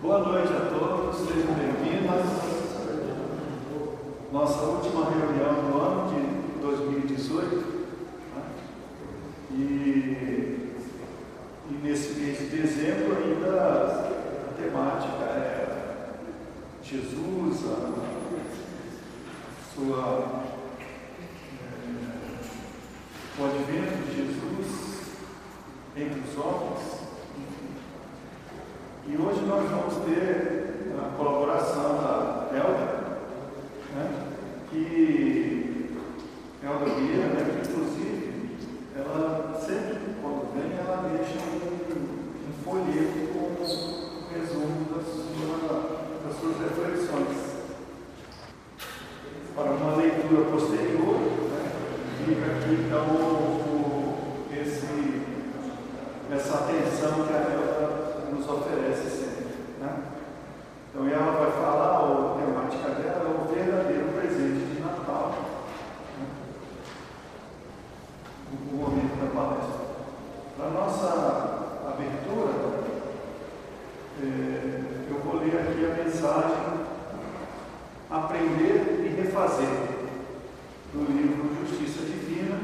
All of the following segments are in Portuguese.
Boa noite a todos, sejam bem-vindos. Nossa última reunião do ano de 2018. E nesse mês de dezembro ainda a temática é Jesus, o advento de Jesus entre os homens. E hoje nós vamos ter a colaboração da Elda, que Elda Vieira, que inclusive ela sempre, quando vem, ela deixa um folheto com um resumo das suas reflexões. Para uma leitura posterior, fica aqui então essa atenção que a Elda nos oferece sempre. Então ela vai falar, a temática dela é o verdadeiro presente de Natal. No momento da palestra. Para nossa abertura, eu vou ler aqui a mensagem Aprender e Refazer, do livro Justiça Divina,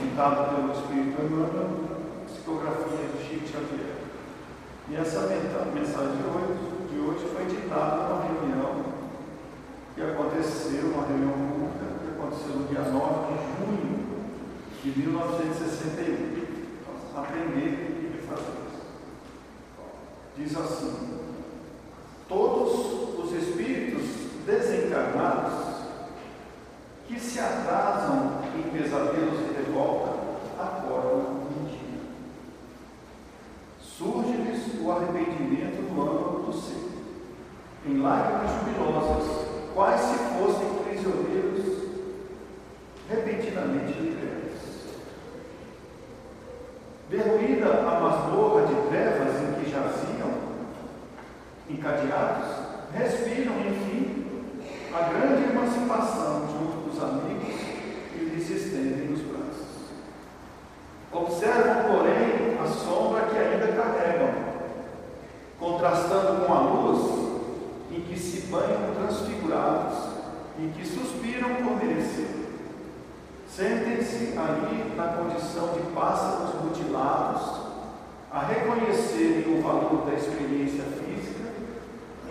ditado pelo Espírito Emmanuel, psicografia de Chico Xavier. E essa mensagem de hoje foi ditada numa reunião que aconteceu, uma reunião pública, que aconteceu no dia 9 de junho de 1961. Aprender e refazer. Diz assim: todos os espíritos desencarnados que se atrasam em pesadelos de revolta acordam um dia. Surge-lhes o arrependimento no âmago do ser, em lágrimas jubilosas, quais se fossem prisioneiros repentinamente libertos. Derruída a masmorra de trevas em que jaziam, encadeados, respiram, enfim, a grande emancipação junto dos amigos que lhes estendem os braços. Observam, porém, a sombra que ainda carregam, contrastando com a luz em que se banham transfigurados e que suspiram por merecer. Sentem-se ali na condição de pássaros mutilados, a reconhecerem o valor da experiência física,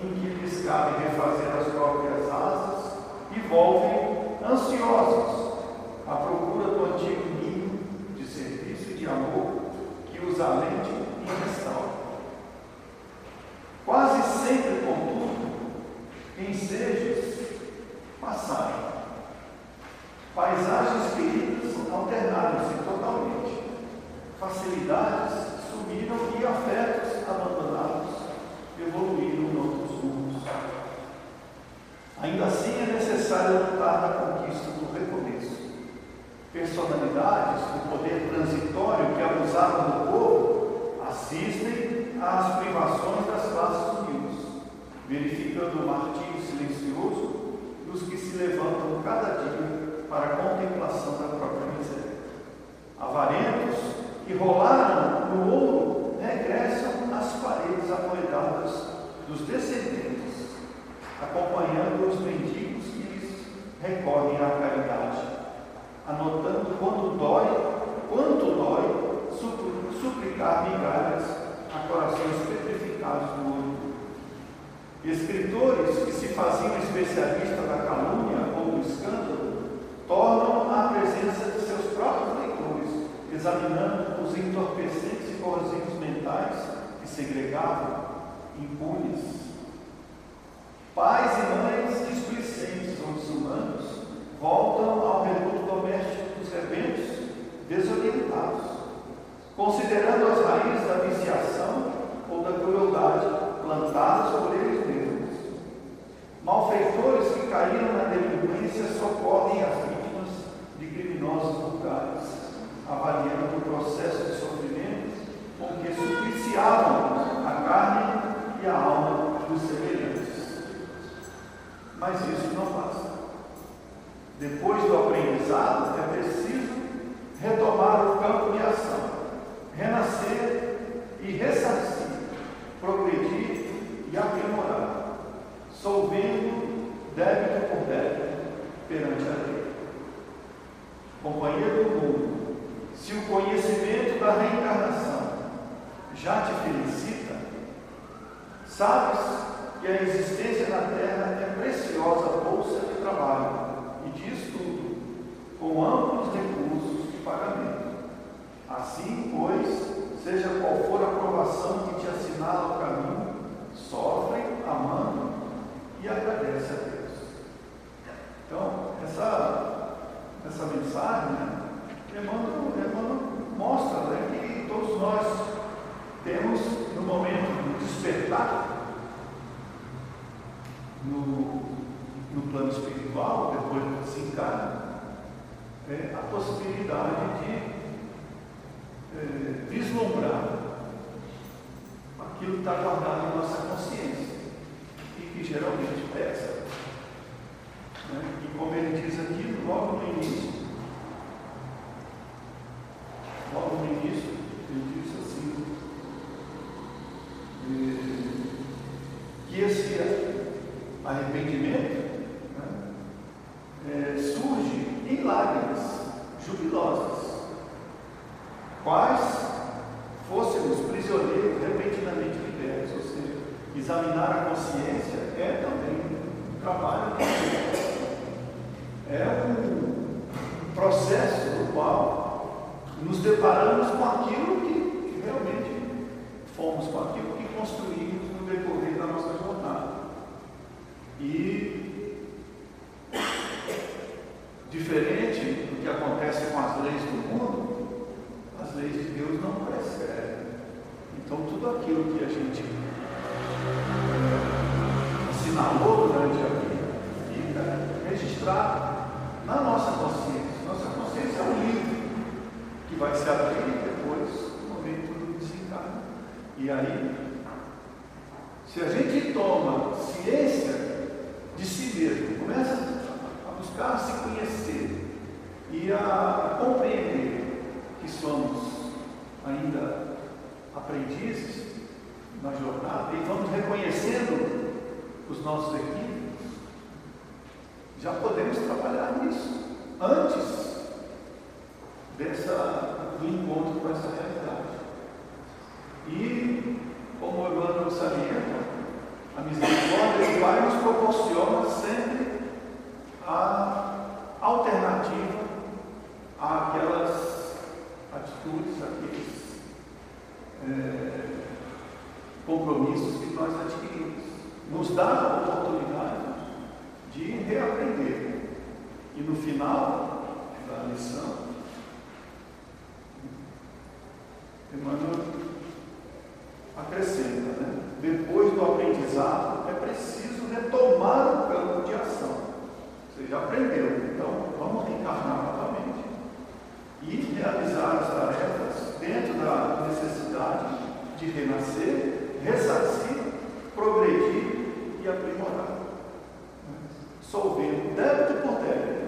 em que lhes cabe refazer as próprias asas, e volvem ansiosos à procura do antigo ninho de serviço e de amor que os alente e restaure. Quase sempre, contudo, ensejos passaram. Paisagens queridas alternaram-se totalmente. Facilidades sumiram e afetos abandonados evoluíram noutros mundos. Ainda assim é necessário lutar na conquista do recomeço. Personalidades do poder transitório que abusavam do povo assistem às privações das classes humildes, verificando o martírio silencioso dos que se levantam cada dia para a contemplação da própria miséria. Avarentos que rolaram no ouro regressam às paredes amoedadas dos descendentes, acompanhando os mendigos que lhes recorrem à caridade, anotando quanto dói suplicar migalhas a corações petrificados do ouro. Escritores que se faziam especialistas da calúnia ou do escândalo tornam à presença de seus próprios leitores, examinando os entorpecentes e corrosivos mentais que segregavam, impunes. Pais e mães displicentes ou desumanos voltam ao reduto doméstico dos rebentos desorientados, considerando as raízes da viciação ou da crueldade plantadas por eles mesmos. Malfeitores que caíram na delinquência socorrem as vítimas de criminosos vulgares, avaliando o processo de sofrimento com que supliciavam a carne e a alma dos semelhantes. Mas isso não basta. Depois do aprendizado, é preciso retomar o campo de ação, renascer e ressarcir, já te felicita? Sabes que a existência na terra é preciosa bolsa de trabalho e de estudo, com amplos recursos de pagamento. Assim, pois, seja qual for a provação que te assinala o caminho, sofre, amando e agradece a Deus. Então, essa mensagem, né, Emmanuel mostra, né, que todos nós temos, no momento do despertar, no plano espiritual, depois que se encarna, a possibilidade de vislumbrar aquilo que está guardado em nossa consciência e que geralmente pesa. E como ele diz aqui, logo no início, ele diz assim, que esse arrependimento surge em lágrimas jubilosas, quais fôssemos prisioneiros repentinamente libertos. Ou seja, examinar a consciência é também um trabalho um processo no qual nos deparamos com aquilo que realmente fomos, com aquilo que construímos no decorrer da nossa jornada. E diferente do que acontece com as leis do mundo, as leis de Deus não prescrevem. Então tudo aquilo que a gente assinalou durante a vida fica registrado na nossa consciência. Nossa consciência é um livro que vai se abrir depois no momento do desencarne. E aí, se a gente toma ciência de si mesmo, começa a buscar se conhecer e a compreender que somos ainda aprendizes na jornada e vamos reconhecendo os nossos equívocos, já podemos trabalhar nisso antes do encontro com essa realidade. E, como o Emmanuel salienta, a misericórdia do Pai nos proporciona sempre a alternativa àquelas atitudes, aqueles compromissos que nós adquirimos. Nos dá a oportunidade de reaprender. E no final da lição, Emmanuel acrescenta, né? Depois do aprendizado é preciso retomar o campo de ação. Você já aprendeu, então vamos reencarnar novamente e realizar as tarefas dentro da necessidade de renascer, ressarcir, progredir e aprimorar, solvendo débito por débito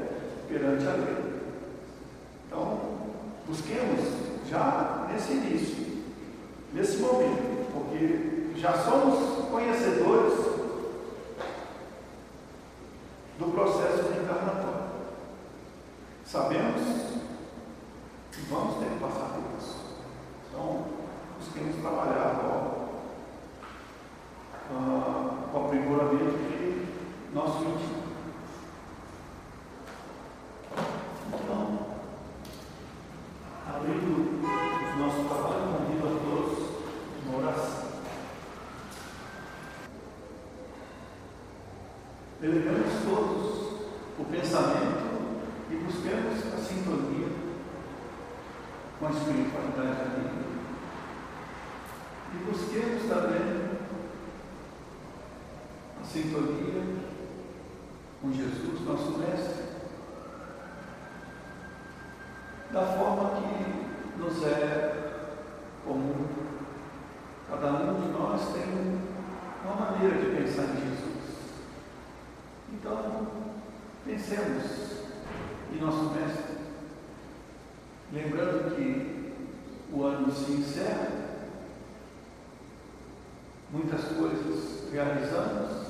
perante a lei. Então, busquemos já nesse início, nesse momento, porque já somos conhecedores do processo reencarnatório. Sabemos que vamos ter que passar por isso. Então, busquemos trabalhar com o aprimoramento de nosso íntimo. Então, abrindo os nossos trabalhos, convido a todos uma oração. Elevemos todos o pensamento e busquemos a sintonia com a espiritualidade da vida. E busquemos também a sintonia com Jesus, nosso Mestre, da forma que nos é comum. Cada um de nós tem uma maneira de pensar em Jesus. Então, pensemos em nosso Mestre, lembrando que o ano se encerra, muitas coisas realizamos,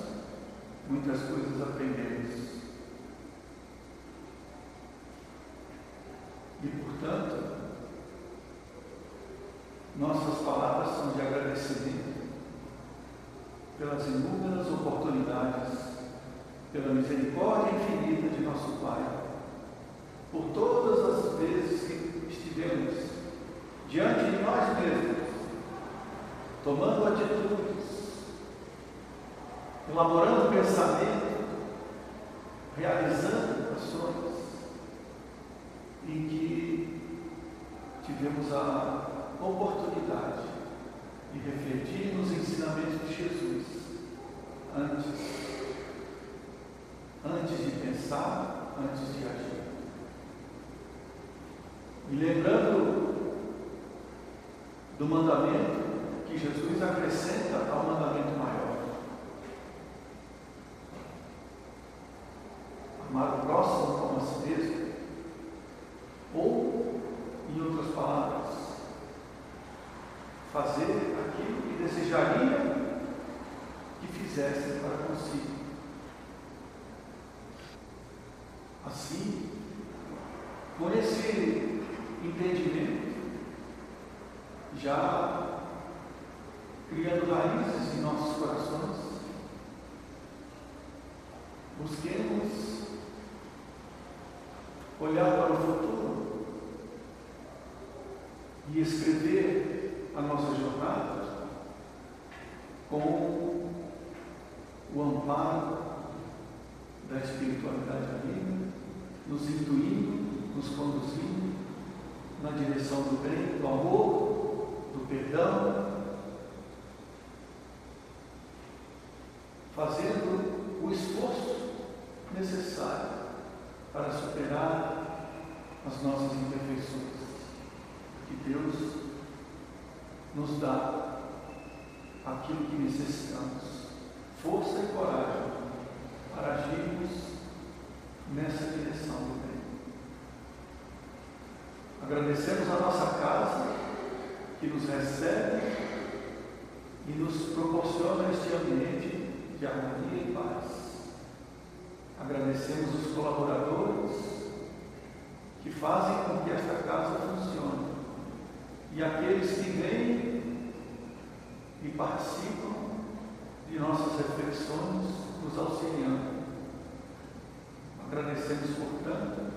muitas coisas aprendemos. E, portanto, nossas palavras são de agradecimento pelas inúmeras oportunidades, pela misericórdia infinita de nosso Pai, por todas as vezes que estivemos diante de nós mesmos, tomando atitudes, elaborando pensamento, realizando ações, em que tivemos a oportunidade de refletir nos ensinamentos de Jesus antes de pensar, antes de agir. E lembrando do mandamento que Jesus acrescenta ao mandamento maior: amar o próximo como a si mesmo. Ou, em outras palavras, fazer aquilo que desejaria que fizessem para consigo. Assim, com esse entendimento, já criando raízes em nossos corações, busquemos olhar para o futuro e escrever a nossa jornada com o amparo da espiritualidade amiga, nos intuindo, nos conduzindo na direção do bem, do amor, do perdão, fazendo o esforço necessário para superar as nossas imperfeições, que Deus nos dá aquilo que necessitamos, força e coragem para agirmos nessa direção do bem. Agradecemos a nossa casa que nos recebe e nos proporciona este ambiente de harmonia e paz. Agradecemos os colaboradores que fazem com que esta casa funcione e aqueles que vêm e participam de nossas reflexões, nos auxiliando. Agradecemos, portanto,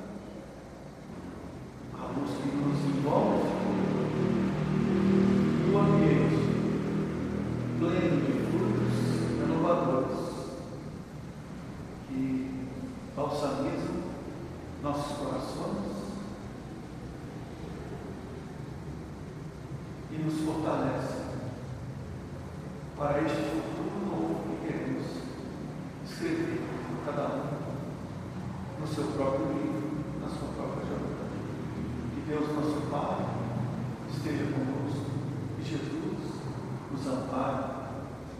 a luz que nos envolve, o ambiente pleno de frutos renovadores que balsamizam nossos corações e nos fortalecem para este futuro novo que queremos escrever, cada um no seu próprio livro, na sua própria jornada. Que Deus, nosso Pai, esteja conosco e Jesus nos ampare,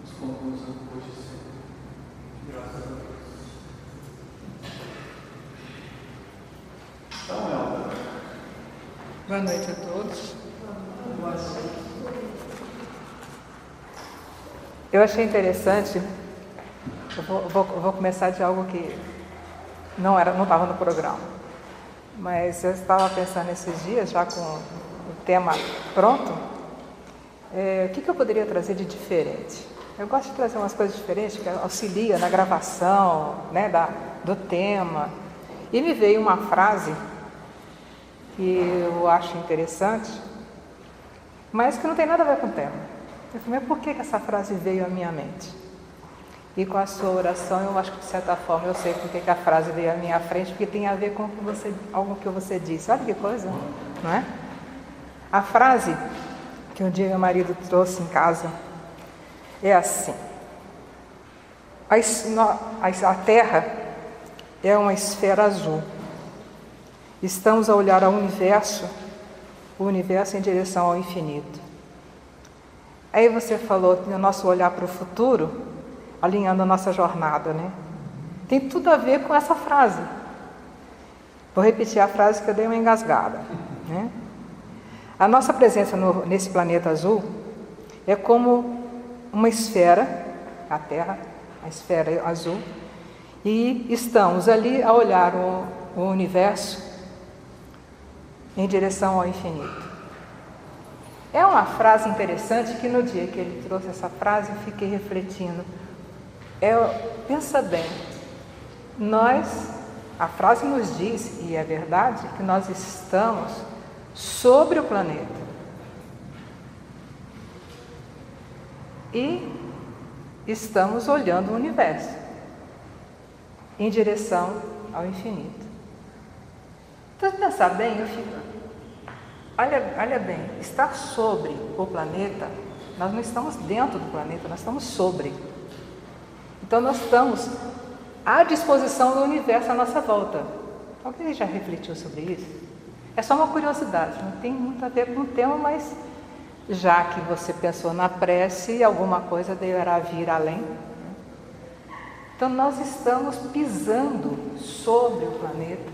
nos conduza hoje e sempre. Graças a Deus. Então, Elda. Boa noite a todos. Boa noite. Eu achei interessante, eu vou começar de algo que não estava no programa, mas eu estava pensando esses dias, já com o tema pronto, o que eu poderia trazer de diferente? Eu gosto de trazer umas coisas diferentes que auxilia na gravação, né, do tema. E me veio uma frase que eu acho interessante, mas que não tem nada a ver com o tema. Eu falei, mas por que essa frase veio à minha mente? E com a sua oração, eu acho que de certa forma eu sei por que a frase veio à minha frente, porque tem a ver com algo que você disse. Olha que coisa, não é? A frase que um dia meu marido trouxe em casa é assim: a Terra é uma esfera azul. Estamos a olhar ao universo, o universo em direção ao infinito. Aí você falou no nosso olhar para o futuro, alinhando a nossa jornada, né? Tem tudo a ver com essa frase. Vou repetir a frase que eu dei uma engasgada, né? A nossa presença nesse planeta azul é como uma esfera, a Terra, a esfera azul, e estamos ali a olhar o universo em direção ao infinito. É uma frase interessante que no dia que ele trouxe essa frase eu fiquei refletindo. Pensa bem, a frase nos diz, e é verdade, que nós estamos sobre o planeta. E estamos olhando o universo em direção ao infinito. Então, se pensar bem, olha bem, estar sobre o planeta, nós não estamos dentro do planeta, nós estamos sobre. Então, nós estamos à disposição do universo à nossa volta. Alguém já refletiu sobre isso? É só uma curiosidade, não tem muito a ver com o tema, mas já que você pensou na prece, alguma coisa deverá vir além. Então, nós estamos pisando sobre o planeta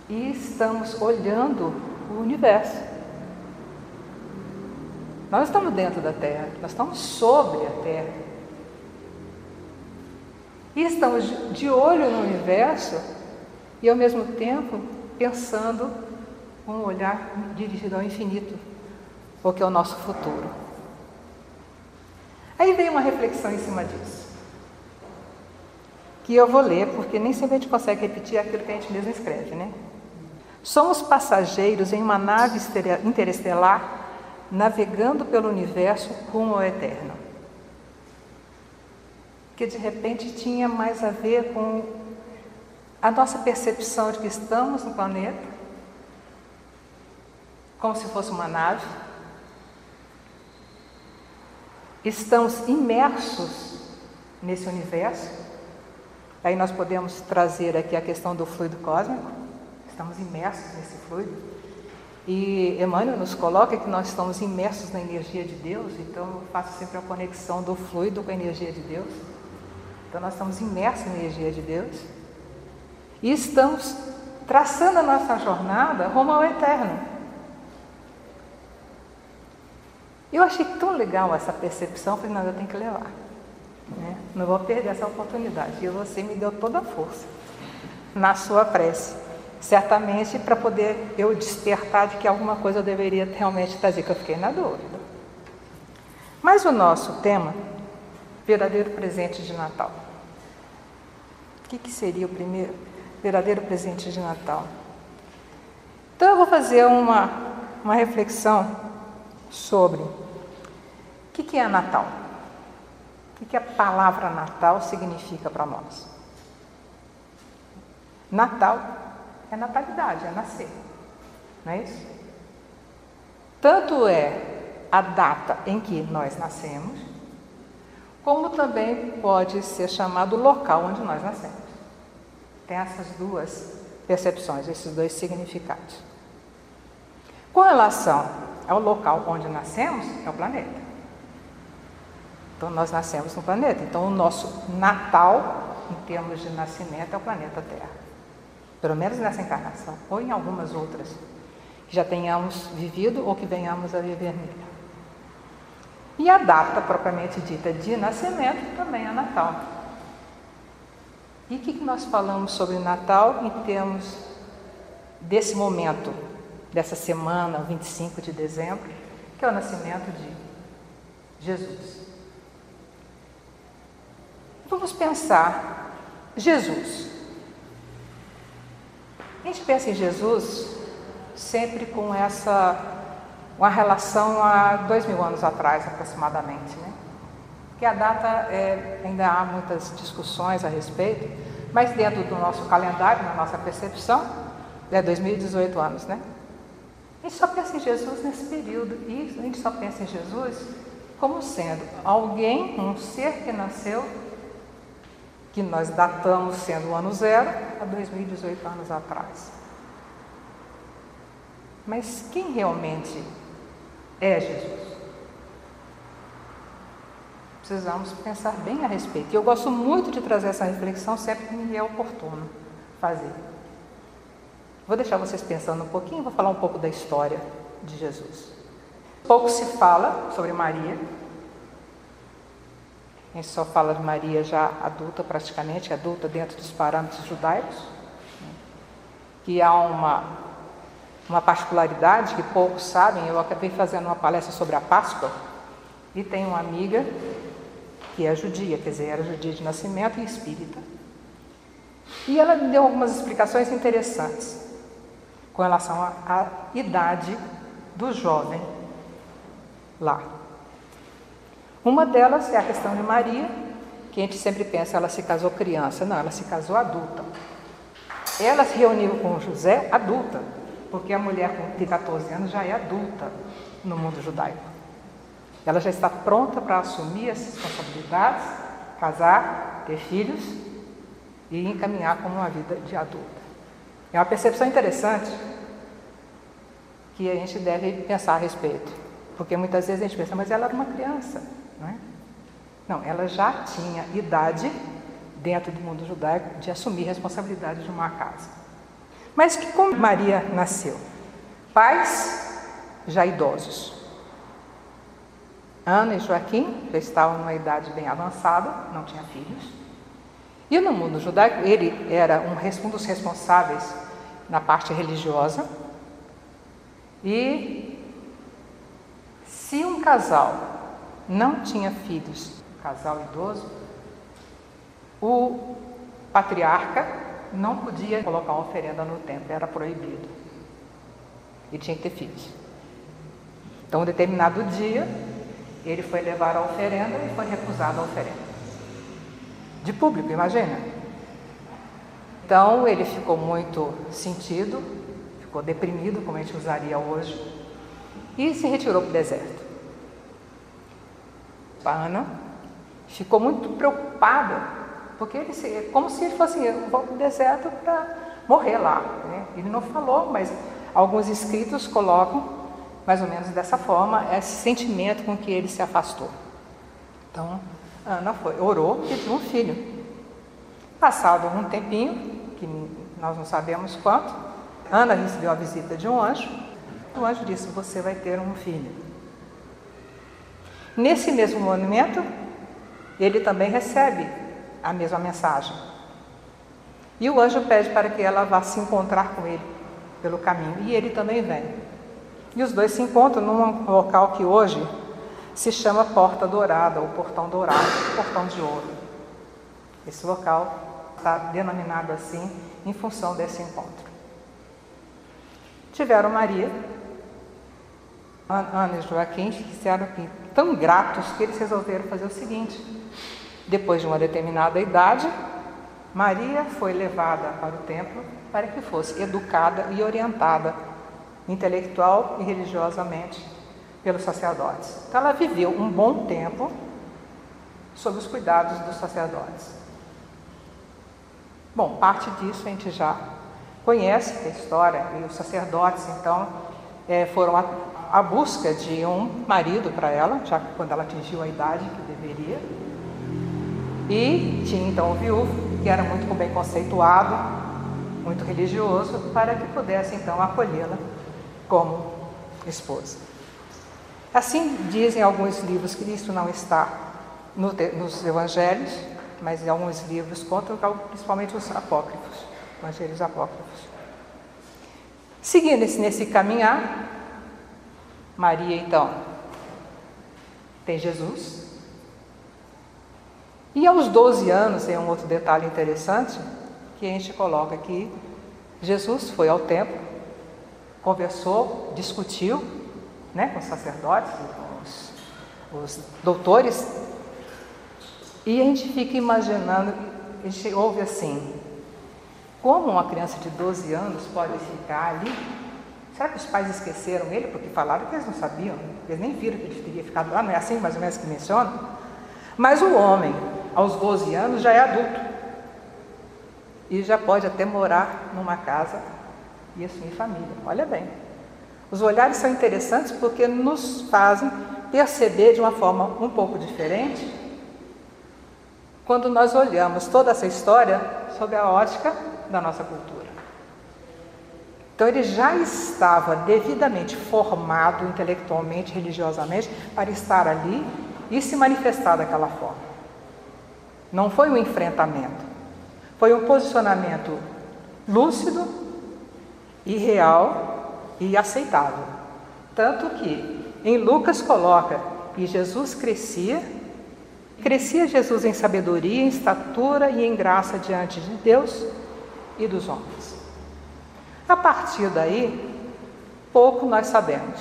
e estamos olhando o universo. Nós não estamos dentro da Terra, nós estamos sobre a Terra. E estamos de olho no universo e, ao mesmo tempo, pensando com um olhar dirigido ao infinito, porque é o nosso futuro. Aí veio uma reflexão em cima disso, que eu vou ler, porque nem sempre a gente consegue repetir aquilo que a gente mesmo escreve, né? Somos passageiros em uma nave interestelar, navegando pelo universo rumo ao eterno. Que de repente tinha mais a ver com a nossa percepção de que estamos no planeta, como se fosse uma nave. Estamos imersos nesse universo. Aí nós podemos trazer aqui a questão do fluido cósmico. Estamos imersos nesse fluido. E Emmanuel nos coloca que nós estamos imersos na energia de Deus. Então eu faço sempre a conexão do fluido com a energia de Deus. Então nós estamos imersos na energia de Deus. E estamos traçando a nossa jornada rumo ao eterno. Eu achei tão legal essa percepção, falei, não, eu tenho que levar, né? Não vou perder essa oportunidade. E você me deu toda a força na sua prece, certamente para poder eu despertar de que alguma coisa eu deveria realmente trazer, que eu fiquei na dúvida. Mas o nosso tema, verdadeiro presente de Natal. O que seria o primeiro verdadeiro presente de Natal? Então eu vou fazer uma reflexão sobre o que é Natal, o que a palavra Natal significa para nós. Natal é natalidade, é nascer, não é isso? Tanto é a data em que nós nascemos, como também pode ser chamado o local onde nós nascemos. Tem essas duas percepções, esses dois significados. Com relação ao local onde nascemos, é o planeta. Então, nós nascemos no planeta. Então, o nosso Natal, em termos de nascimento, é o planeta Terra. Pelo menos nessa encarnação, ou em algumas outras, que já tenhamos vivido ou que venhamos a viver nele. E a data, propriamente dita, de nascimento, também é Natal. E o que nós falamos sobre Natal em termos desse momento, dessa semana, 25 de dezembro, que é o nascimento de Jesus. Vamos pensar, Jesus. A gente pensa em Jesus sempre com uma relação a 2000 anos atrás, aproximadamente, né? Porque a data ainda há muitas discussões a respeito, mas dentro do nosso calendário, na nossa percepção, é 2018 anos, né? A gente só pensa em Jesus nesse período, e a gente só pensa em Jesus como sendo alguém, um ser que nasceu, que nós datamos sendo o ano zero, há 2018 anos atrás. Mas quem realmente é Jesus? Precisamos pensar bem a respeito. E eu gosto muito de trazer essa reflexão sempre que me é oportuno fazer. Vou deixar vocês pensando um pouquinho, vou falar um pouco da história de Jesus. Pouco se fala sobre Maria. A gente só fala de Maria já adulta, praticamente adulta dentro dos parâmetros judaicos, que há uma uma particularidade que poucos sabem. Eu acabei fazendo uma palestra sobre a Páscoa e tenho uma amiga que é judia, quer dizer, era judia de nascimento e espírita. E ela me deu algumas explicações interessantes com relação à idade do jovem lá. Uma delas é a questão de Maria, que a gente sempre pensa, ela se casou criança. Não, ela se casou adulta. Ela se reuniu com José adulta, porque a mulher com 14 anos já é adulta no mundo judaico. Ela já está pronta para assumir as responsabilidades, casar, ter filhos e encaminhar como uma vida de adulta. É uma percepção interessante que a gente deve pensar a respeito, porque muitas vezes a gente pensa, mas ela era uma criança, não é? Não, ela já tinha idade dentro do mundo judaico de assumir responsabilidade de uma casa. Mas que como Maria nasceu? Pais já idosos. Ana e Joaquim já estavam numa idade bem avançada, não tinham filhos. E no mundo judaico, ele era um dos responsáveis na parte religiosa. E se um casal não tinha filhos, casal idoso, o patriarca não podia colocar uma oferenda no templo, era proibido. E tinha que ter filhos. Então, um determinado dia, ele foi levar a oferenda e foi recusado a oferenda. De público, imagina. Então, ele ficou muito sentido, ficou deprimido, como a gente usaria hoje, e se retirou para o deserto. A Ana ficou muito preocupada, porque ele, como se ele fosse, eu vou para o deserto para morrer lá, né? Ele não falou, mas alguns escritos colocam mais ou menos dessa forma esse sentimento com que ele se afastou. Então, Ana orou e pediu um filho. Passado um tempinho, que nós não sabemos quanto, Ana recebeu a visita de um anjo. O anjo disse: você vai ter um filho. Nesse mesmo momento, ele também recebe a mesma mensagem. E o anjo pede para que ela vá se encontrar com ele pelo caminho. E ele também vem. E os dois se encontram num local que hoje se chama Porta Dourada, ou Portão Dourado, Portão de Ouro. Esse local está denominado assim em função desse encontro. Tiveram Maria, Ana e Joaquim, que eram tão gratos que eles resolveram fazer o seguinte: depois de uma determinada idade, Maria foi levada para o templo para que fosse educada e orientada intelectual e religiosamente pelos sacerdotes. Então ela viveu um bom tempo sob os cuidados dos sacerdotes. Bom, parte disso a gente já conhece a história, e os sacerdotes então foram à busca de um marido para ela, já quando ela atingiu a idade que deveria. E tinha então o viúvo, que era muito bem conceituado, muito religioso, para que pudesse então acolhê-la como esposa. Assim dizem alguns livros que isso não está nos evangelhos, mas em alguns livros contam, principalmente os apócrifos, evangelhos apócrifos. Seguindo nesse caminhar, Maria então tem Jesus. E aos 12 anos, tem um outro detalhe interessante, que a gente coloca aqui: Jesus foi ao templo, conversou, discutiu, né, com os sacerdotes, com os doutores, e a gente fica imaginando, a gente ouve assim: como uma criança de 12 anos pode ficar ali? Será que os pais esqueceram ele? Porque falaram que eles não sabiam, eles nem viram que ele teria ficado lá, não é assim mais ou menos que menciona? Mas o homem, aos 12 anos, já é adulto e já pode até morar numa casa e assumir família. Olha bem, os olhares são interessantes porque nos fazem perceber de uma forma um pouco diferente quando nós olhamos toda essa história sob a ótica da nossa cultura. Então ele já estava devidamente formado intelectualmente, religiosamente, para estar ali e se manifestar daquela forma. Não foi um enfrentamento, foi um posicionamento lúcido e real e aceitável. Tanto que em Lucas coloca que Jesus crescia Jesus em sabedoria, em estatura e em graça diante de Deus e dos homens. A partir daí, pouco nós sabemos,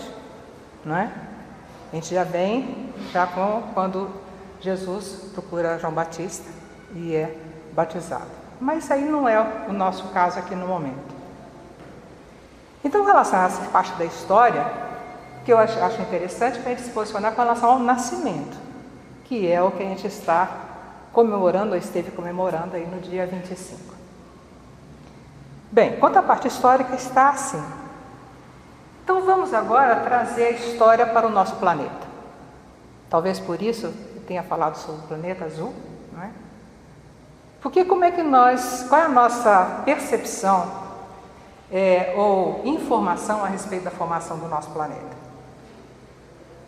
não é? A gente já vem quando Jesus procura João Batista e é batizado. Mas isso aí não é o nosso caso aqui no momento. Então, em relação a essa parte da história, que eu acho interessante para a gente se posicionar com relação ao nascimento, que é o que a gente está comemorando, ou esteve comemorando aí no dia 25. Bem, quanto à parte histórica, está assim. Então vamos agora trazer a história para o nosso planeta. Talvez por isso eu tenha falado sobre o planeta azul, não é? Porque qual é a nossa percepção ou informação a respeito da formação do nosso planeta?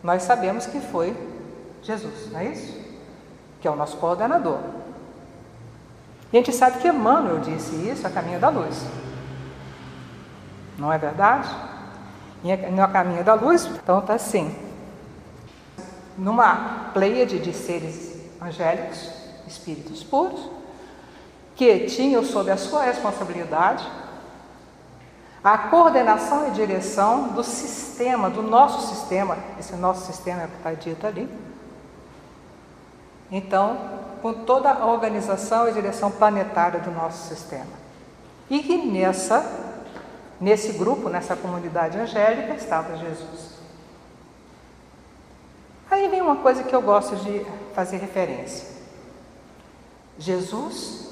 Nós sabemos que foi Jesus, não é isso? Que é o nosso coordenador. E a gente sabe que Emmanuel disse isso a caminho da luz. Não é verdade? E no caminho da luz, então está assim, numa pleiade de seres angélicos, espíritos puros, que tinham sob a sua responsabilidade a coordenação e direção do sistema, do nosso sistema, esse nosso sistema é o que está dito ali. Então, com toda a organização e direção planetária do nosso sistema. E que nesse grupo, nessa comunidade angélica, estava Jesus. Aí vem uma coisa que eu gosto de fazer referência. Jesus,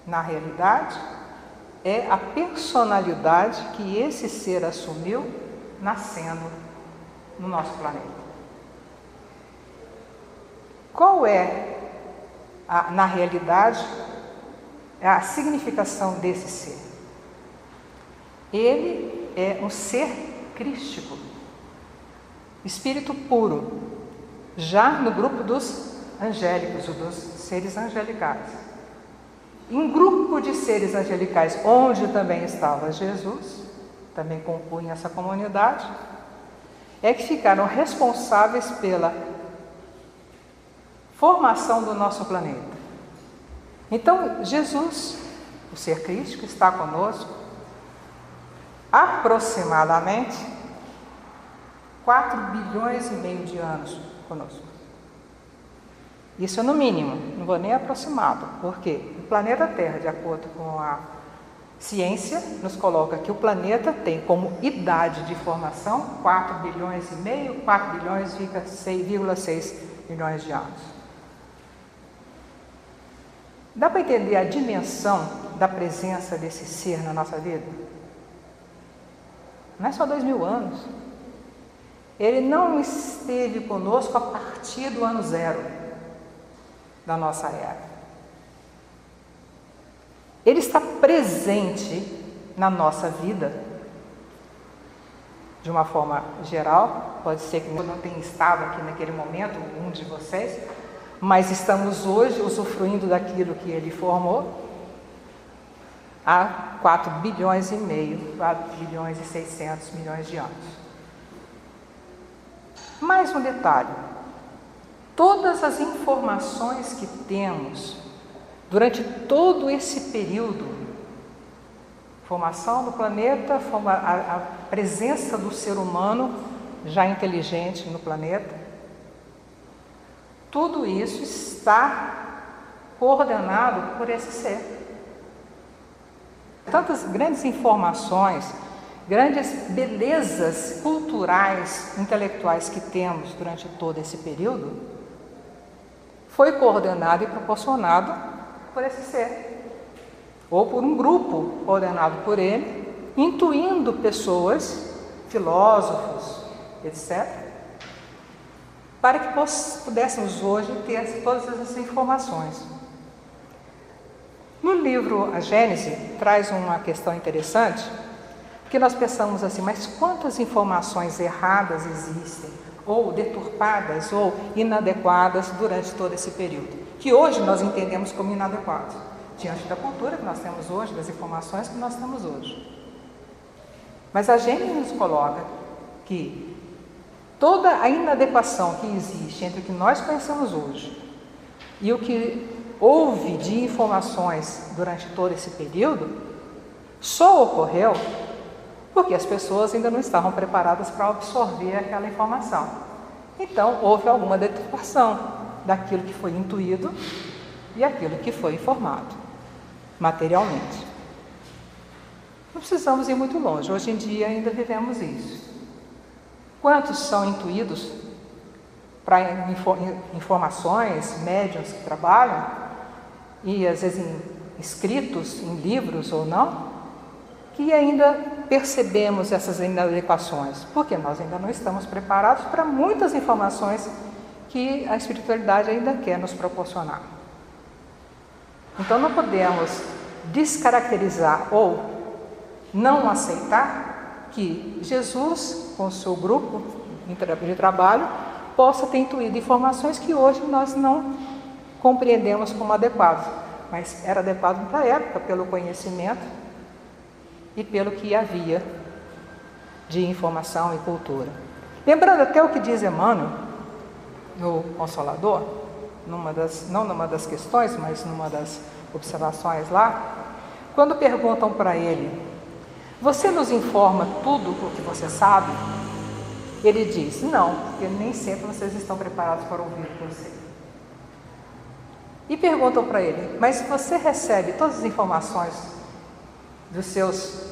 na realidade, é a personalidade que esse ser assumiu nascendo no nosso planeta. Qual é, na realidade, a significação desse ser? Ele é um ser crístico, espírito puro, já no grupo dos angélicos, ou dos seres angelicais. Um grupo de seres angelicais, onde também estava Jesus, também compunha essa comunidade, é que ficaram responsáveis pela formação do nosso planeta. Então, Jesus, o ser crístico, está conosco aproximadamente 4,5 bilhões de anos conosco. Isso é no mínimo, não vou nem aproximado, porque o planeta Terra, de acordo com a ciência, nos coloca que o planeta tem como idade de formação 4,5 bilhões, 4,6 bilhões de anos. Dá para entender a dimensão da presença desse ser na nossa vida? Não é só 2.000 anos. Ele não esteve conosco a partir do ano zero da nossa era. Ele está presente na nossa vida de uma forma geral. Pode ser que não tenha estado aqui naquele momento, um de vocês, mas estamos hoje usufruindo daquilo que ele formou há 4,5 bilhões, 4,6 bilhões de anos. Mais um detalhe: todas as informações que temos durante todo esse período, formação do planeta, a presença do ser humano já inteligente no planeta, tudo isso está coordenado por esse ser. Tantas grandes informações, grandes belezas culturais, intelectuais que temos durante todo esse período, foi coordenado e proporcionado por esse ser, ou por um grupo coordenado por ele, intuindo pessoas, filósofos, etc., para que pudéssemos hoje ter todas essas informações. No livro A Gênese, traz uma questão interessante, que nós pensamos assim, mas quantas informações erradas existem, ou deturpadas, ou inadequadas durante todo esse período, que hoje nós entendemos como inadequados, diante da cultura que nós temos hoje, das informações que nós temos hoje. Mas a Gênesis nos coloca que toda a inadequação que existe entre o que nós conhecemos hoje e o que houve de informações durante todo esse período só ocorreu porque as pessoas ainda não estavam preparadas para absorver aquela informação. Então, houve alguma deturpação daquilo que foi intuído e aquilo que foi informado materialmente. Não precisamos ir muito longe, hoje em dia ainda vivemos isso. Quantos são intuídos para informações, médiuns que trabalham, e às vezes escritos em livros ou não, que ainda percebemos essas inadequações, porque nós ainda não estamos preparados para muitas informações que a espiritualidade ainda quer nos proporcionar. Então não podemos descaracterizar ou não aceitar que Jesus, com o seu grupo de trabalho, possa ter intuído informações que hoje nós não compreendemos como adequadas, mas era adequado para a época, pelo conhecimento e pelo que havia de informação e cultura. Lembrando até o que diz Emmanuel, no Consolador, não numa das questões, mas numa das observações lá, quando perguntam para ele: você nos informa tudo o que você sabe? Ele diz: não, porque nem sempre vocês estão preparados para ouvir o que eu sei. E perguntam para ele: mas você recebe todas as informações dos seus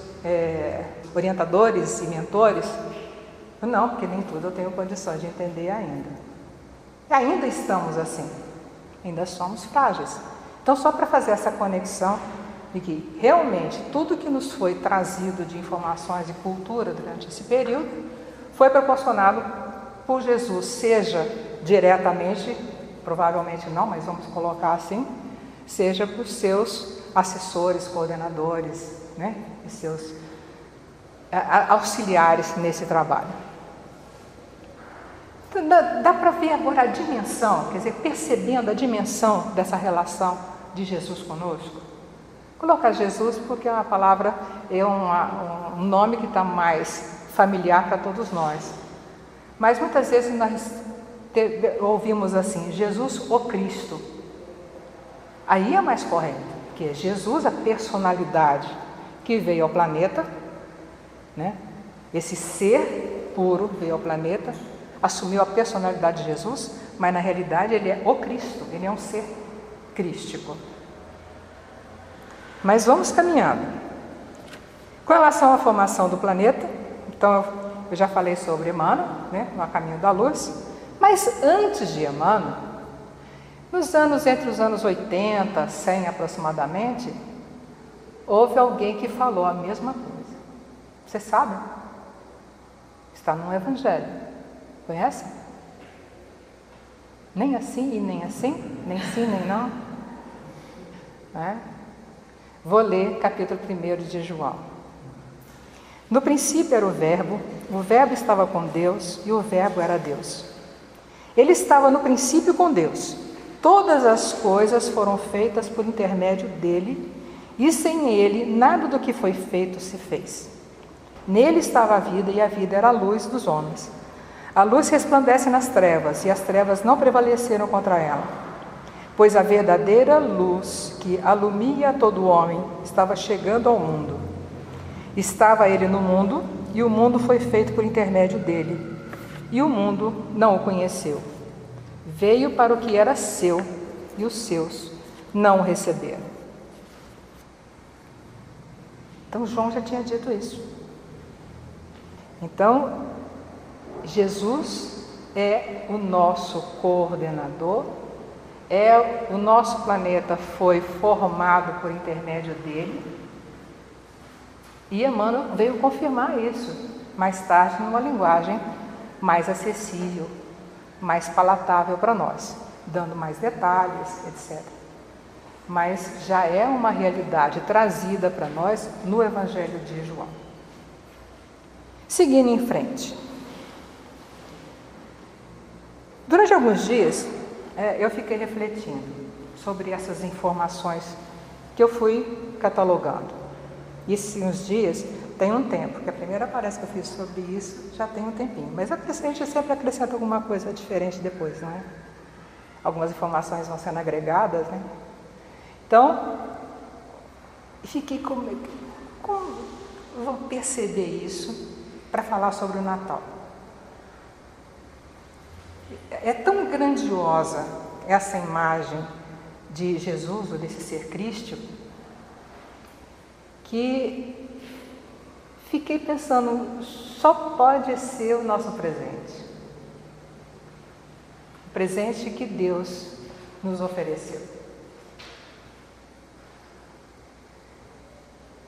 orientadores e mentores? Não, porque nem tudo eu tenho condições de entender ainda. E ainda estamos assim, ainda somos frágeis. Então, só para fazer essa conexão de que realmente tudo que nos foi trazido de informações e cultura durante esse período foi proporcionado por Jesus, seja diretamente, provavelmente não, mas vamos colocar assim, seja por seus assessores, coordenadores, né, e seus auxiliares nesse trabalho. Então, dá para ver agora a dimensão, quer dizer, percebendo a dimensão dessa relação de Jesus conosco. Colocar Jesus porque é uma palavra, é um nome que está mais familiar para todos nós. Mas muitas vezes nós ouvimos assim: Jesus o Cristo. Aí é mais correto, porque é Jesus, a personalidade que veio ao planeta, né? Esse ser puro veio ao planeta, assumiu a personalidade de Jesus, mas na realidade ele é o Cristo, ele é um ser crístico. Mas vamos caminhando. Com relação à formação do planeta, então eu já falei sobre Emmanuel, né, no Caminho da Luz, mas antes de Emmanuel, entre os anos 80, 100 aproximadamente, houve alguém que falou a mesma coisa. Você sabe? Está no Evangelho. Conhece? Nem assim e nem assim, nem sim nem não. Vou ler capítulo 1 de João. No princípio era o Verbo estava com Deus e o Verbo era Deus. Ele estava no princípio com Deus. Todas as coisas foram feitas por intermédio dele, e sem ele nada do que foi feito se fez. Nele estava a vida, e a vida era a luz dos homens. A luz resplandece nas trevas, e as trevas não prevaleceram contra ela. Pois a verdadeira luz que alumia todo homem estava chegando ao mundo. Estava ele no mundo, e o mundo foi feito por intermédio dele, e o mundo não o conheceu. Veio para o que era seu, e os seus não o receberam. Então João já tinha dito isso. Então, Jesus é o nosso coordenador, o nosso planeta foi formado por intermédio dele, e Emmanuel veio confirmar isso mais tarde numa linguagem mais acessível, mais palatável para nós, dando mais detalhes, etc. Mas já é uma realidade trazida para nós no Evangelho de João. Seguindo em frente. Durante alguns dias, eu fiquei refletindo sobre essas informações que eu fui catalogando. E esses dias, tem um tempo, porque a primeira palestra que eu fiz sobre isso já tem um tempinho. Mas a gente sempre acrescenta alguma coisa diferente depois, não é? Algumas informações vão sendo agregadas, né? Então, fiquei vou perceber isso para falar sobre o Natal. É tão grandiosa essa imagem de Jesus, ou desse ser crístico, que fiquei pensando, só pode ser o nosso presente. O presente que Deus nos ofereceu.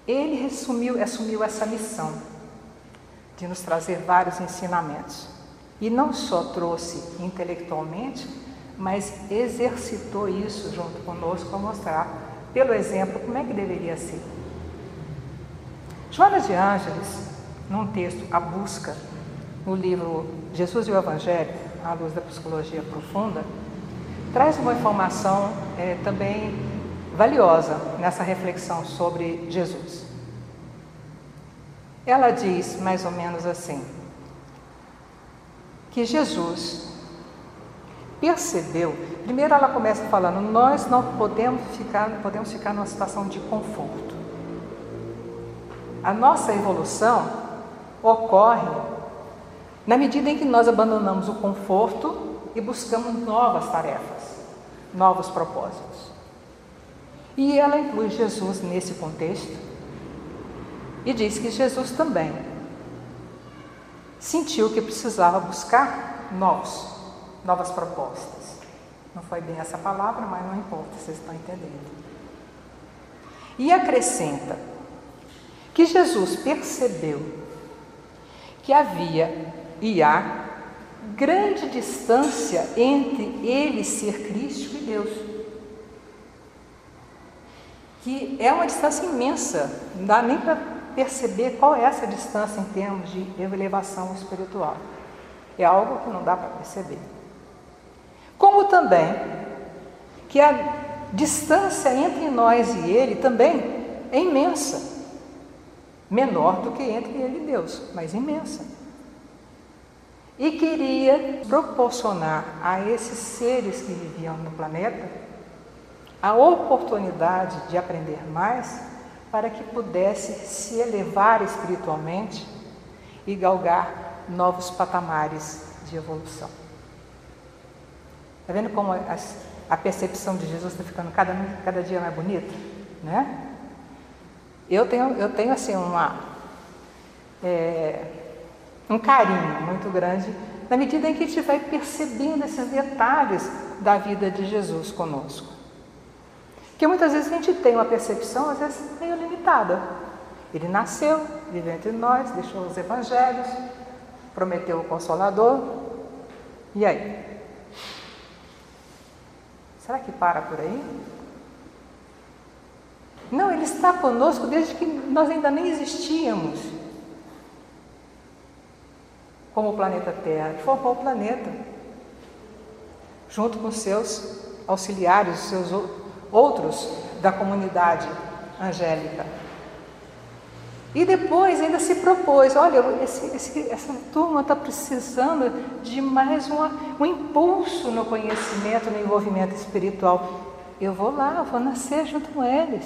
Ele assumiu essa missão de nos trazer vários ensinamentos. E não só trouxe intelectualmente, mas exercitou isso junto conosco para mostrar, pelo exemplo, como é que deveria ser. Joana de Ângeles, num texto, A Busca, no livro Jesus e o Evangelho, à luz da psicologia profunda, traz uma informação também valiosa nessa reflexão sobre Jesus. Ela diz mais ou menos assim, que Jesus percebeu, primeiro ela começa falando, nós não podemos ficar numa situação de conforto. A nossa evolução ocorre na medida em que nós abandonamos o conforto e buscamos novas tarefas, novos propósitos. E ela inclui Jesus nesse contexto e diz que Jesus também sentiu que precisava buscar novas propostas. Não foi bem essa palavra, mas não importa, vocês estão entendendo. E acrescenta que Jesus percebeu que havia e há grande distância entre ele ser Cristo e Deus. Que é uma distância imensa, não dá nem para perceber qual é essa distância em termos de elevação espiritual. É algo que não dá para perceber. Como também que a distância entre nós e ele também é imensa. Menor do que entre ele e Deus, mas imensa. E queria proporcionar a esses seres que viviam no planeta a oportunidade de aprender mais para que pudesse se elevar espiritualmente e galgar novos patamares de evolução. Está vendo como a percepção de Jesus está ficando cada dia mais bonita, né? Eu tenho assim um carinho muito grande na medida em que a gente vai percebendo esses detalhes da vida de Jesus conosco. Porque muitas vezes a gente tem uma percepção, às vezes meio limitada. Ele nasceu, viveu entre nós, deixou os evangelhos, prometeu o Consolador. E aí? Será que para por aí? Não, ele está conosco desde que nós ainda nem existíamos como o planeta Terra. Ele formou o planeta junto com seus auxiliares, seus outros da comunidade angélica. E depois ainda se propôs, olha, essa turma está precisando de mais um impulso no conhecimento, no envolvimento espiritual. Eu vou lá, vou nascer junto com eles,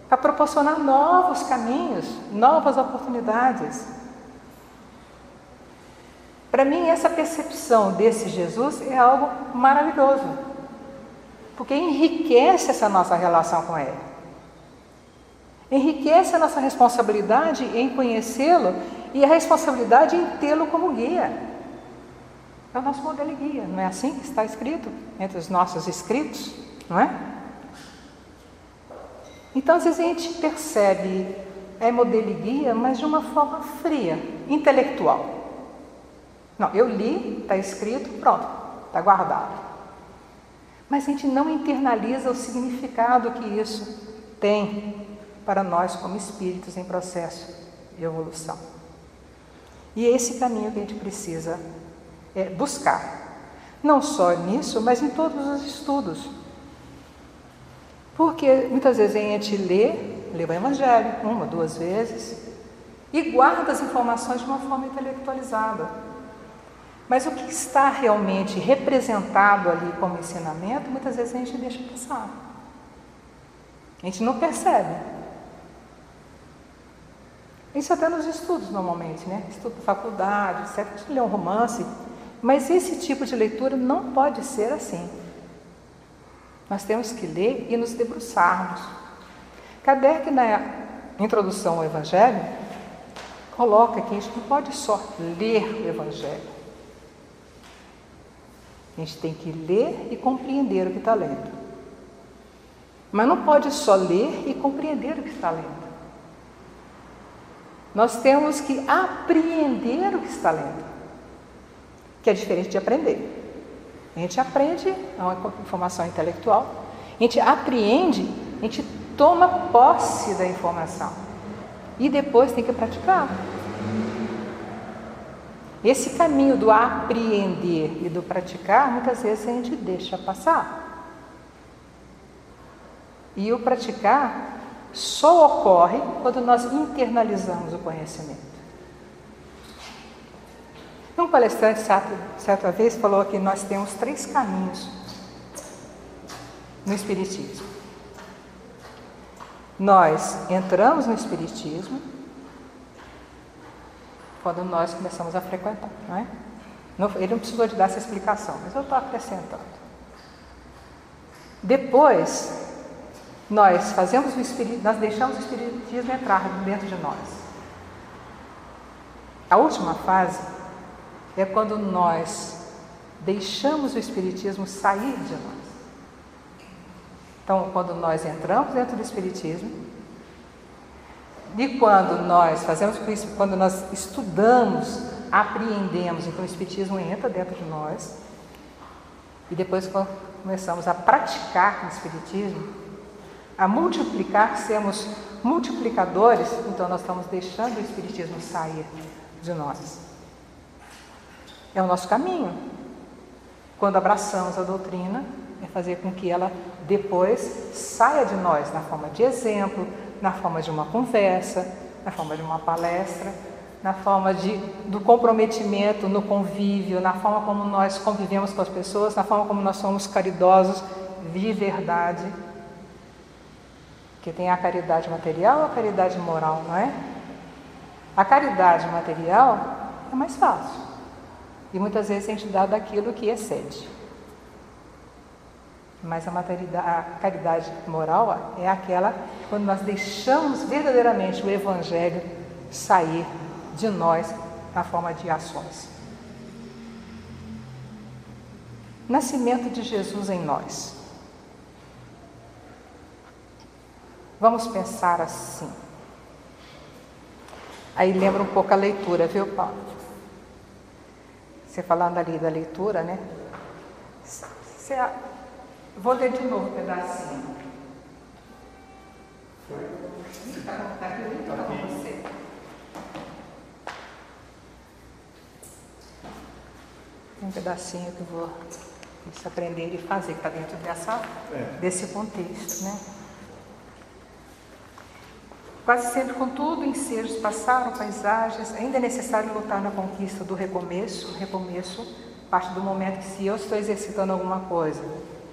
para proporcionar novos caminhos, novas oportunidades. Para mim, essa percepção desse Jesus é algo maravilhoso, porque enriquece essa nossa relação com Ele. Enriquece a nossa responsabilidade em conhecê-lo e a responsabilidade em tê-lo como guia. É o nosso modelo de guia, não é assim que está escrito entre os nossos escritos, não é? Então, às vezes a gente percebe modelo de guia, mas de uma forma fria, intelectual. Não, eu li, está escrito, pronto, está guardado. Mas a gente não internaliza o significado que isso tem para nós como espíritos em processo de evolução. E é esse caminho que a gente precisa buscar. Não só nisso, mas em todos os estudos. Porque muitas vezes a gente lê, lê o Evangelho 1, 2 vezes e guarda as informações de uma forma intelectualizada. Mas o que está realmente representado ali como ensinamento, muitas vezes a gente deixa passar. A gente não percebe. Isso até nos estudos normalmente, né? Estudo de faculdade, etc. A gente lê um romance, mas esse tipo de leitura não pode ser assim. Nós temos que ler e nos debruçarmos. Kardec, na introdução ao Evangelho, coloca que a gente não pode só ler o Evangelho. A gente tem que ler e compreender o que está lendo. Mas não pode só ler e compreender o que está lendo. Nós temos que apreender o que está lendo, que é diferente de aprender. A gente aprende, é uma informação intelectual, a gente apreende, a gente toma posse da informação e depois tem que praticar. Esse caminho do apreender e do praticar, muitas vezes a gente deixa passar. E o praticar só ocorre quando nós internalizamos o conhecimento. Um palestrante, certa vez, falou que nós temos 3 caminhos no Espiritismo. Nós entramos no Espiritismo quando nós começamos a frequentar, não é? Ele não precisou de dar essa explicação, mas eu estou acrescentando. Depois, nós deixamos o Espiritismo entrar dentro de nós. A última fase é quando nós deixamos o Espiritismo sair de nós. Então, quando nós entramos dentro do Espiritismo, e quando nós fazemos isso, quando nós estudamos, apreendemos, então o Espiritismo entra dentro de nós, e depois quando começamos a praticar o Espiritismo, a multiplicar, sermos multiplicadores, então nós estamos deixando o Espiritismo sair de nós. É o nosso caminho. Quando abraçamos a doutrina, é fazer com que ela depois saia de nós na forma de exemplo, na forma de uma conversa, na forma de uma palestra, na forma do comprometimento, no convívio, na forma como nós convivemos com as pessoas, na forma como nós somos caridosos de verdade. Porque tem a caridade material ou a caridade moral, não é? A caridade material é mais fácil. E muitas vezes a gente dá daquilo que excede. Mas a caridade moral é aquela quando nós deixamos verdadeiramente o Evangelho sair de nós na forma de ações. Nascimento de Jesus em nós. Vamos pensar assim. Aí lembra um pouco a leitura, viu, Paulo? Você falando ali da leitura, né? Vou ler de novo um pedacinho. Está aqui leitura com você. Um pedacinho que eu vou aprender e fazer, que está dentro desse contexto, né? Quase sempre, contudo, ensejos passaram, paisagens, ainda é necessário lutar na conquista do recomeço. O recomeço parte do momento que, se eu estou exercitando alguma coisa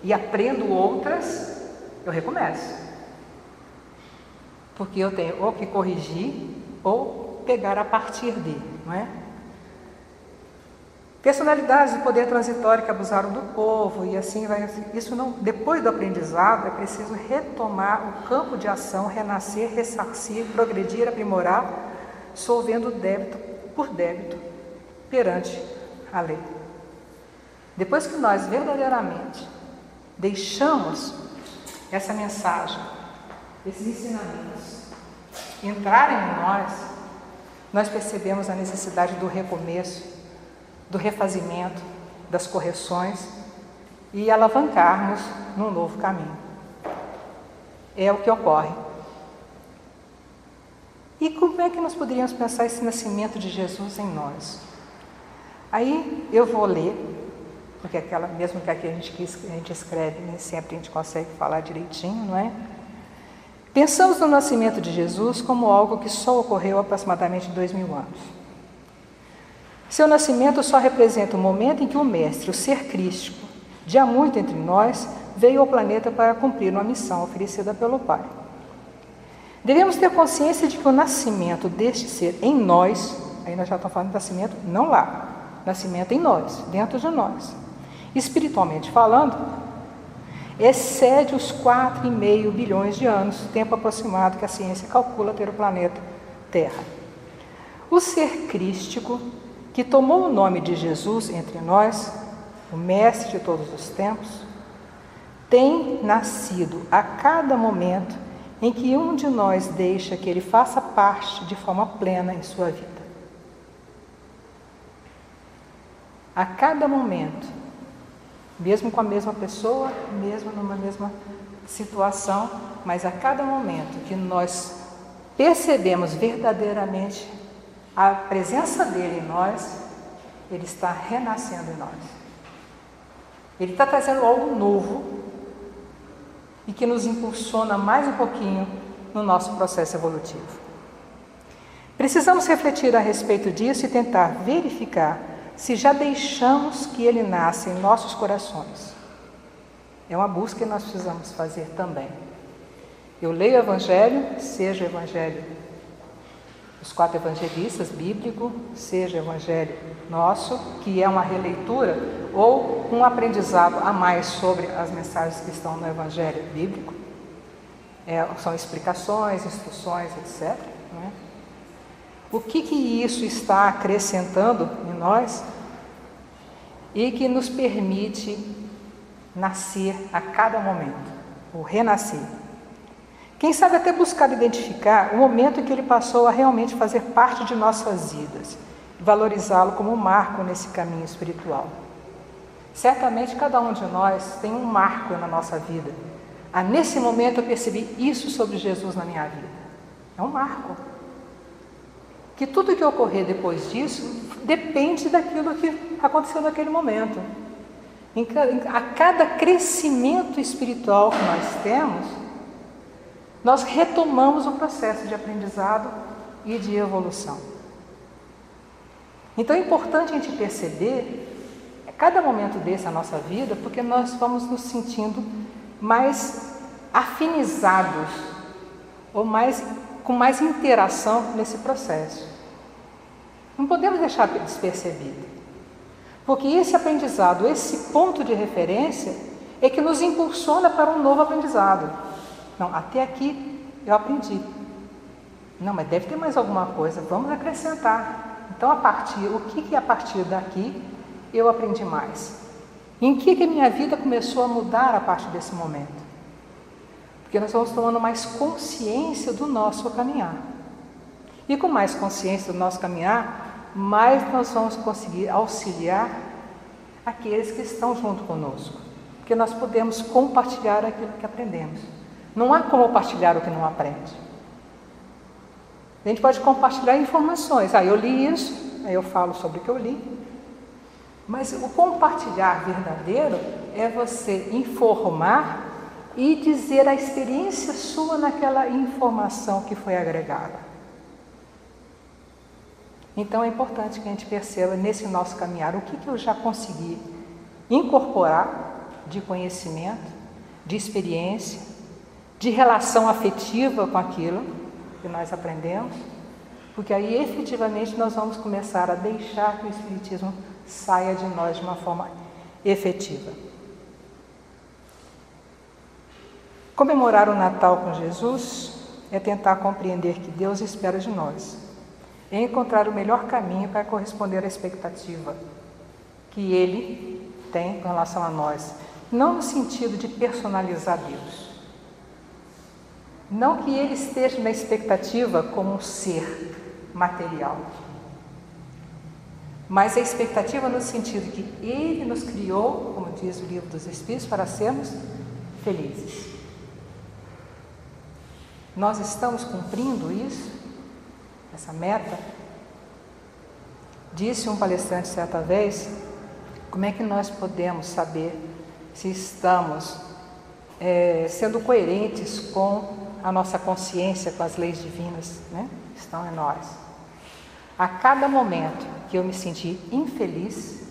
e aprendo outras, eu recomeço. Porque eu tenho ou que corrigir ou pegar a partir de, não é? Personalidades do poder transitório que abusaram do povo e assim vai. Isso não, depois do aprendizado é preciso retomar o campo de ação, renascer, ressarcir, progredir, aprimorar, solvendo débito por débito perante a lei. Depois que nós verdadeiramente deixamos essa mensagem, esses ensinamentos entrarem em nós percebemos a necessidade do recomeço, do refazimento, das correções e alavancarmos num novo caminho. É o que ocorre. E como é que nós poderíamos pensar esse nascimento de Jesus em nós? Aí eu vou ler, porque mesmo que aqui a gente escreve, nem sempre a gente consegue falar direitinho, não é? Pensamos no nascimento de Jesus como algo que só ocorreu há aproximadamente 2000 anos. Seu nascimento só representa o momento em que o Mestre, o ser crístico, de há muito entre nós, veio ao planeta para cumprir uma missão oferecida pelo Pai. Devemos ter consciência de que o nascimento deste ser em nós, aí nós já estamos falando de nascimento não lá, nascimento em nós, dentro de nós, espiritualmente falando, excede os 4,5 bilhões de anos, tempo aproximado que a ciência calcula ter o planeta Terra. O ser crístico, que tomou o nome de Jesus entre nós, o Mestre de todos os tempos, tem nascido a cada momento em que um de nós deixa que ele faça parte de forma plena em sua vida. A cada momento, mesmo com a mesma pessoa, mesmo numa mesma situação, mas a cada momento que nós percebemos verdadeiramente a presença dele em nós, ele está renascendo em nós. Ele está trazendo algo novo e que nos impulsiona mais um pouquinho no nosso processo evolutivo. Precisamos refletir a respeito disso e tentar verificar se já deixamos que ele nasça em nossos corações. É uma busca que nós precisamos fazer também. Eu leio o Evangelho, seja o Evangelho dos 4 evangelistas bíblico, seja o Evangelho nosso, que é uma releitura ou um aprendizado a mais sobre as mensagens que estão no Evangelho bíblico. São explicações, instruções, etc. Não é? O que isso está acrescentando em nós e que nos permite nascer a cada momento, ou renascer. Quem sabe até buscar identificar o momento em que ele passou a realmente fazer parte de nossas vidas, valorizá-lo como um marco nesse caminho espiritual. Certamente cada um de nós tem um marco na nossa vida. Nesse momento eu percebi isso sobre Jesus na minha vida. É um marco. Que tudo que ocorrer depois disso depende daquilo que aconteceu naquele momento. A cada crescimento espiritual que nós temos, nós retomamos o processo de aprendizado e de evolução. Então é importante a gente perceber cada momento desse na nossa vida, porque nós vamos nos sentindo mais afinizados ou com mais interação nesse processo. Não podemos deixar despercebido, porque esse aprendizado, esse ponto de referência é que nos impulsiona para um novo aprendizado. Não, até aqui eu aprendi. Não, mas deve ter mais alguma coisa, vamos acrescentar. Então, o que a partir daqui eu aprendi mais? Em que minha vida começou a mudar a partir desse momento? Porque nós vamos tomando mais consciência do nosso caminhar. E com mais consciência do nosso caminhar, mais nós vamos conseguir auxiliar aqueles que estão junto conosco. Porque nós podemos compartilhar aquilo que aprendemos. Não há como compartilhar o que não aprende. A gente pode compartilhar informações. Eu li isso, aí eu falo sobre o que eu li. Mas o compartilhar verdadeiro é você informar e dizer a experiência sua naquela informação que foi agregada. Então é importante que a gente perceba nesse nosso caminhar o que eu já consegui incorporar de conhecimento, de experiência, de relação afetiva com aquilo que nós aprendemos, porque aí efetivamente nós vamos começar a deixar que o Espiritismo saia de nós de uma forma efetiva. Comemorar o Natal com Jesus é tentar compreender que Deus espera de nós, é encontrar o melhor caminho para corresponder à expectativa que Ele tem com relação a nós, não no sentido de personalizar Deus. Não que ele esteja na expectativa como um ser material, mas a expectativa no sentido que ele nos criou, como diz o Livro dos Espíritos, para sermos felizes. Nós estamos cumprindo isso, essa meta? Disse um palestrante certa vez, como é que nós podemos saber se estamos sendo coerentes com a nossa consciência com as leis divinas, né, que estão em nós. A cada momento que eu me senti infeliz,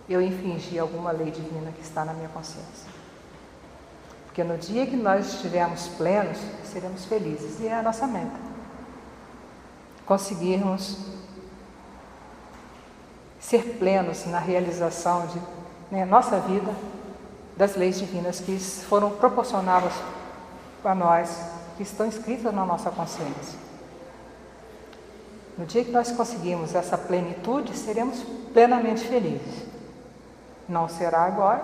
eu infringi alguma lei divina que está na minha consciência. Porque no dia que nós estivermos plenos, seremos felizes. E é a nossa meta. Conseguirmos ser plenos na realização de nossa vida, das leis divinas que foram proporcionadas para nós, que estão escritas na nossa consciência. No dia que nós conseguirmos essa plenitude, seremos plenamente felizes. Não será agora,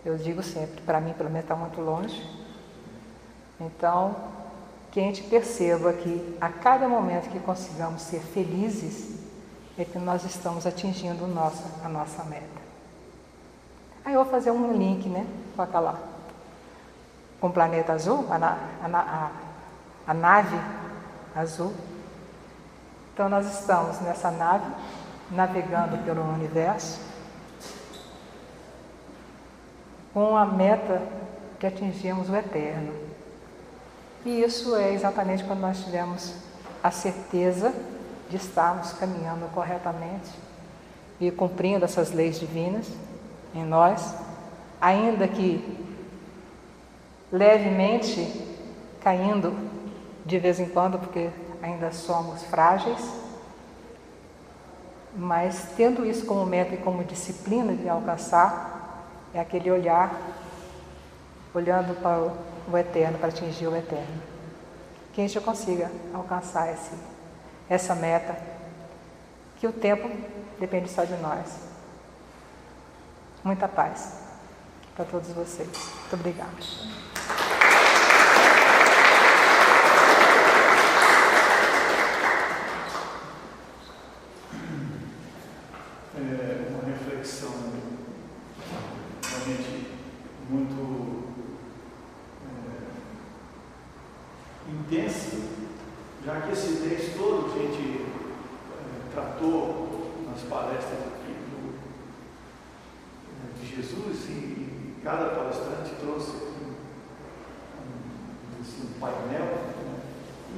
eu digo sempre, para mim pelo menos está muito longe. Então, que a gente perceba que a cada momento que consigamos ser felizes, é que nós estamos atingindo a nossa meta. Aí eu vou fazer um link, com aquela, com o planeta azul, a nave azul. Então nós estamos nessa nave, navegando pelo universo, com a meta de atingirmos o eterno. E isso é exatamente quando nós tivermos a certeza de estarmos caminhando corretamente e cumprindo essas leis divinas em nós, ainda que levemente caindo de vez em quando, porque ainda somos frágeis, mas tendo isso como meta e como disciplina de alcançar, é aquele olhar, olhando para o eterno, para atingir o eterno. Que a gente consiga alcançar essa meta, que o tempo depende só de nós. Muita paz para todos vocês. Muito obrigada. Uma reflexão realmente muito intensa, já que esse mês todo a gente tratou nas palestras aqui de Jesus e cada palestrante trouxe um painel,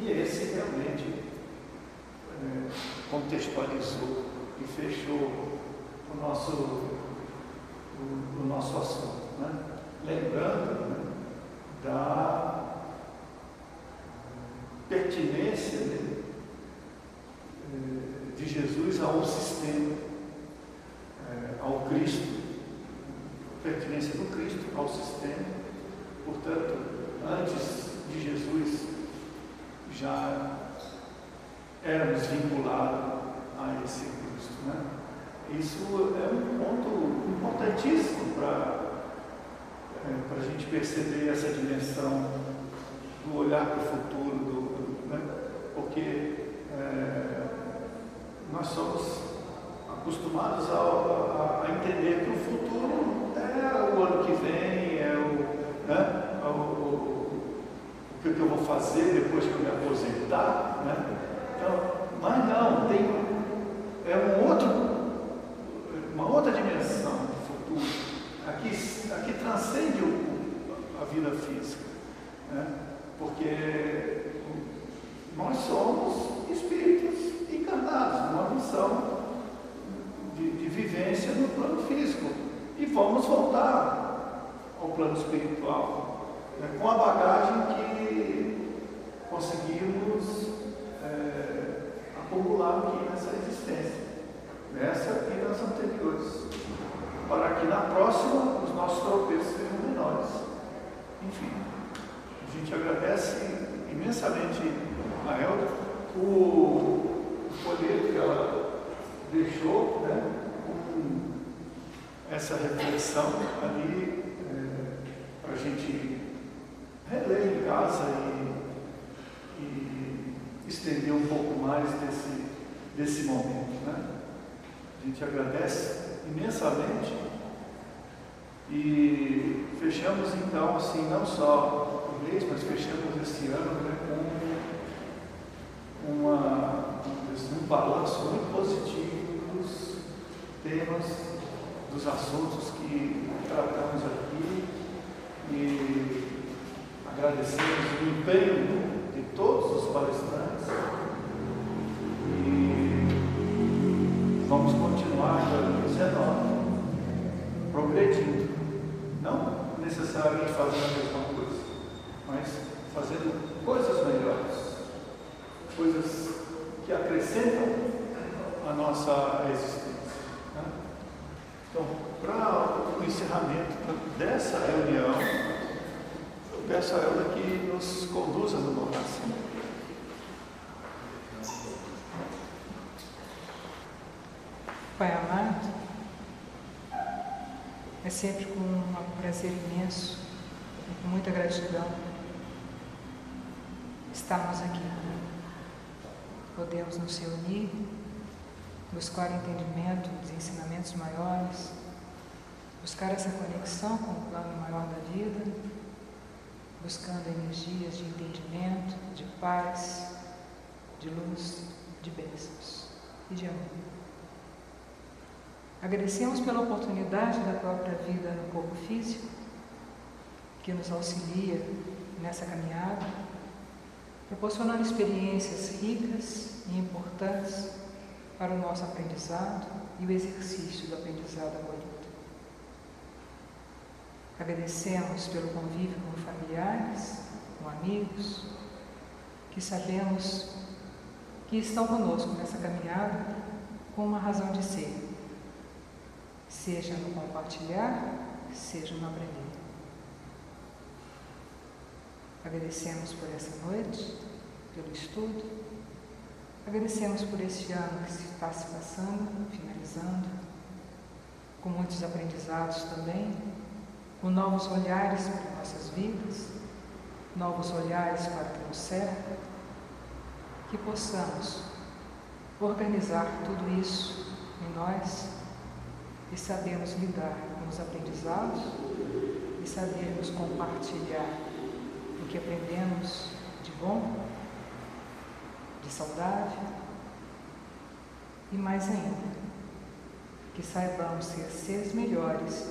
e esse realmente contextualizou e fechou o nosso assunto, lembrando da pertinência de Jesus ao sistema, ao Cristo, pertinência do Cristo ao sistema. Portanto, antes de Jesus já éramos vinculados a esse Cristo, Isso é um ponto importantíssimo para a gente perceber essa dimensão do olhar para o futuro, porque nós somos acostumados a entender que o futuro é o ano que vem, o que eu vou fazer depois que eu me aposentar, Então, mas não, tem uma outra dimensão do futuro, aqui transcende a vida física, porque nós somos espíritos encarnados, numa missão de vivência no plano físico, e vamos voltar ao plano espiritual, com a bagagem que conseguimos acumular aqui nessa existência, nessa e nas anteriores, para que na próxima os nossos tropeços sejam menores. Enfim, a gente agradece imensamente a Helder o folheto que ela deixou, com essa reflexão ali, para a gente reler em casa e estender um pouco mais desse momento, A gente agradece imensamente e fechamos então, assim, não só o mês, mas fechamos esse ano com um balanço muito positivo dos temas, dos assuntos que tratamos aqui, e agradecemos o empenho de todos os palestrantes e vamos continuar em 2019 progredindo, não necessariamente fazendo a mesma coisa, mas fazendo coisas melhores, coisas que acrescentam a nossa existência. Né? Então, para o encerramento dessa reunião, eu peço a ela que nos conduza numa oração. Pai amado, é sempre com um prazer imenso e com muita gratidão estarmos aqui. Podemos nos reunir, buscar entendimento dos ensinamentos maiores, buscar essa conexão com o plano maior da vida, buscando energias de entendimento, de paz, de luz, de bênçãos e de amor. Agradecemos pela oportunidade da própria vida no corpo físico, que nos auxilia nessa caminhada, proporcionando experiências ricas e importantes para o nosso aprendizado e o exercício do aprendizado acolhido. Agradecemos pelo convívio com familiares, com amigos, que sabemos que estão conosco nessa caminhada com uma razão de ser, seja no compartilhar, seja no aprender. Agradecemos por essa noite, pelo estudo, agradecemos por este ano que está se passando, finalizando, com muitos aprendizados também, com novos olhares para nossas vidas, novos olhares para o que nos cerca, que possamos organizar tudo isso em nós e sabermos lidar com os aprendizados e sabermos compartilhar o que aprendemos de bom, de saudável e mais ainda, que saibamos ser seres melhores,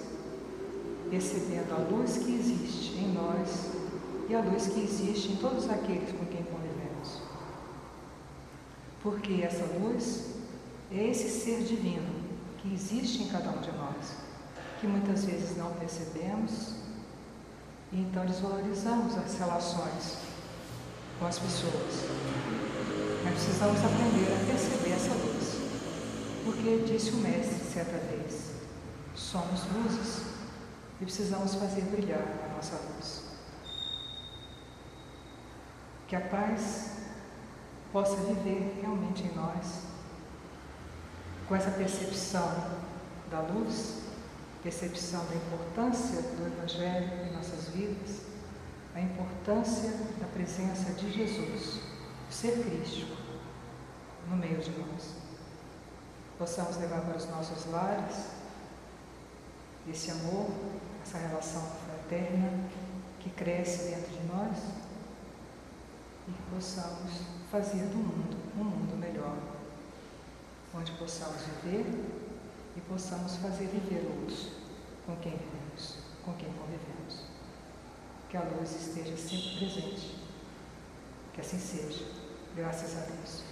percebendo a luz que existe em nós e a luz que existe em todos aqueles com quem convivemos. Porque essa luz é esse ser divino que existe em cada um de nós, que muitas vezes não percebemos e então desvalorizamos as relações com as pessoas. Mas precisamos aprender a perceber essa luz, porque disse o Mestre certa vez, somos luzes e precisamos fazer brilhar a nossa luz. Que a paz possa viver realmente em nós, com essa percepção da luz, percepção da importância do Evangelho em nossas vidas, a importância da presença de Jesus, o ser crístico, no meio de nós. Possamos levar para os nossos lares esse amor, essa relação fraterna que cresce dentro de nós e que possamos fazer do mundo um mundo melhor, onde possamos viver e possamos fazer viver outros com quem vivemos, com quem convivemos. Que a luz esteja sempre presente. Que assim seja. Graças a Deus.